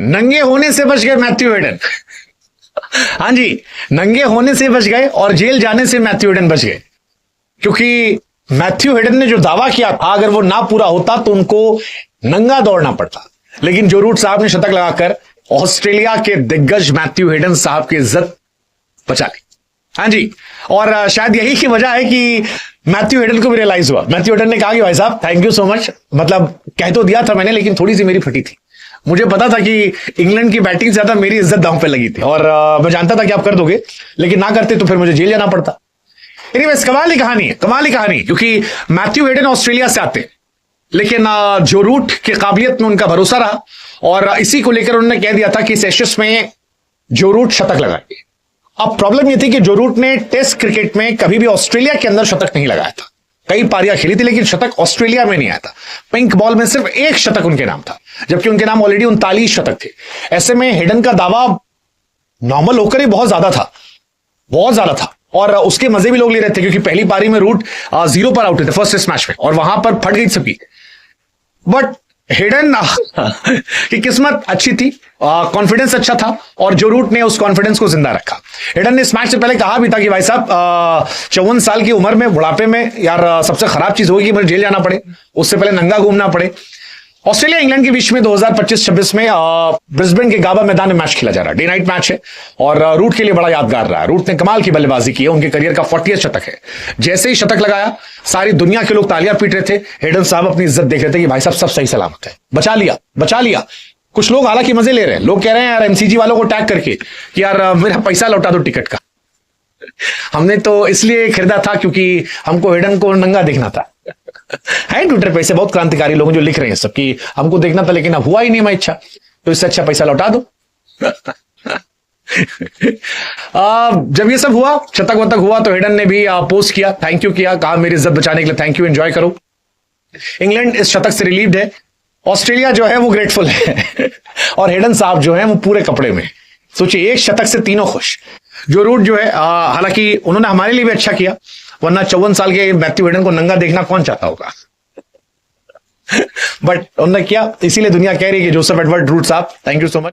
नंगे होने से बच गए मैथ्यू हेडन। हाँ जी, नंगे होने से बच गए और जेल जाने से मैथ्यू हेडन बच गए, क्योंकि मैथ्यू हेडन ने जो दावा किया था अगर वो ना पूरा होता तो उनको नंगा दौड़ना पड़ता। लेकिन जो रूट साहब ने शतक लगाकर ऑस्ट्रेलिया के दिग्गज मैथ्यू हेडन साहब की इज्जत बचा ली। हाँ जी, और शायद यही की वजह है कि मैथ्यू हेडन को भी रियलाइज हुआ। मैथ्यू हेडन ने कहा कि भाई साहब थैंक यू सो मच, मतलब कह तो दिया था मैंने, लेकिन थोड़ी सी मेरी फटी थी। मुझे पता था कि इंग्लैंड की बैटिंग से ज्यादा मेरी इज्जत दांव पे लगी थी, और मैं जानता था कि आप कर दोगे, लेकिन ना करते तो फिर मुझे जेल जाना पड़ता। एनीवेज, कमाल की कहानी है, कमाल की कहानी, क्योंकि मैथ्यू हेडन ऑस्ट्रेलिया से आते, लेकिन जो रूट की काबिलियत में उनका भरोसा रहा, और इसी को लेकर उन्होंने कह दिया था कि सेशस में जो रूट शतक लगाएंगे। अब प्रॉब्लम यह थी कि जो रूट ने टेस्ट क्रिकेट में कभी भी ऑस्ट्रेलिया के अंदर शतक नहीं लगाया था। कई पारियां खेली थी, लेकिन शतक ऑस्ट्रेलिया में नहीं आया था। पिंक बॉल में सिर्फ एक शतक उनके नाम था, जबकि उनके नाम ऑलरेडी 39 शतक थे। ऐसे में हेडन का दावा नॉर्मल होकर ही बहुत ज्यादा था, बहुत ज्यादा था, और उसके मजे भी लोग ले रहे थे, क्योंकि पहली पारी में रूट 0 पर आउट थे फर्स्ट टेस्ट मैच में, और वहां पर फट गई सबकी। बट हेडन की किस्मत अच्छी थी, कॉन्फिडेंस अच्छा था, और जो रूट ने उस कॉन्फिडेंस को जिंदा रखा। हेडन ने इस मैच से पहले कहा भी था कि भाई साहब 54 साल की उम्र में, बुढ़ापे में यार सबसे खराब चीज होगी कि मुझे जेल जाना पड़े, उससे पहले नंगा घूमना पड़े। ऑस्ट्रेलिया इंग्लैंड के बीच में 2025-26 में ब्रिस्बेन के गाबा मैदान में मैच खेला जा रहा है, डे नाइट मैच है, और रूट के लिए बड़ा यादगार रहा। रूट ने कमाल की बल्लेबाजी की है, उनके करियर का 40th शतक है। जैसे ही शतक लगाया, सारी दुनिया के लोग तालियां पीट रहे थे। हेडन साहब अपनी इज्जत देख रहे थे कि भाई साहब सब सही सलामत है, बचा लिया, बचा लिया। कुछ लोग हालांकि मजे ले रहे हैं, लोग कह रहे हैं यार एमसीजी वालों को टैग करके कि यार मेरा पैसा लौटा दो टिकट का, हमने तो इसलिए खरीदा था क्योंकि हमको हेडन को नंगा देखना था। है ट्विटर पे ऐसे बहुत क्रांतिकारी लोग जो लिख रहे हैं सब कि हमको देखना था, लेकिन अब हुआ ही नहीं मैं इच्छा, तो इससे अच्छा पैसा लौटा दो। जब ये सब हुआ, शतक वतक हुआ, तो हेडन ने भी पोस्ट किया, थैंक यू किया, कहा मेरी इज्जत बचाने के लिए थैंक यू, एंजॉय करो। इंग्लैंड इस शतक से रिलीव्ड है, ऑस्ट्रेलिया जो है वो ग्रेटफुल है, और हेडन साहब जो है वो पूरे कपड़े में। सोचिए, एक शतक से तीनों खुश। जो रूट जो है, हालांकि उन्होंने हमारे लिए भी अच्छा किया, वरना 54 साल के मैथ्यू हेडन को नंगा देखना कौन चाहता होगा। बट उन्होंने किया, इसीलिए दुनिया कह रही है कि जोसेफ एडवर्ड रूट साहब थैंक यू सो मच।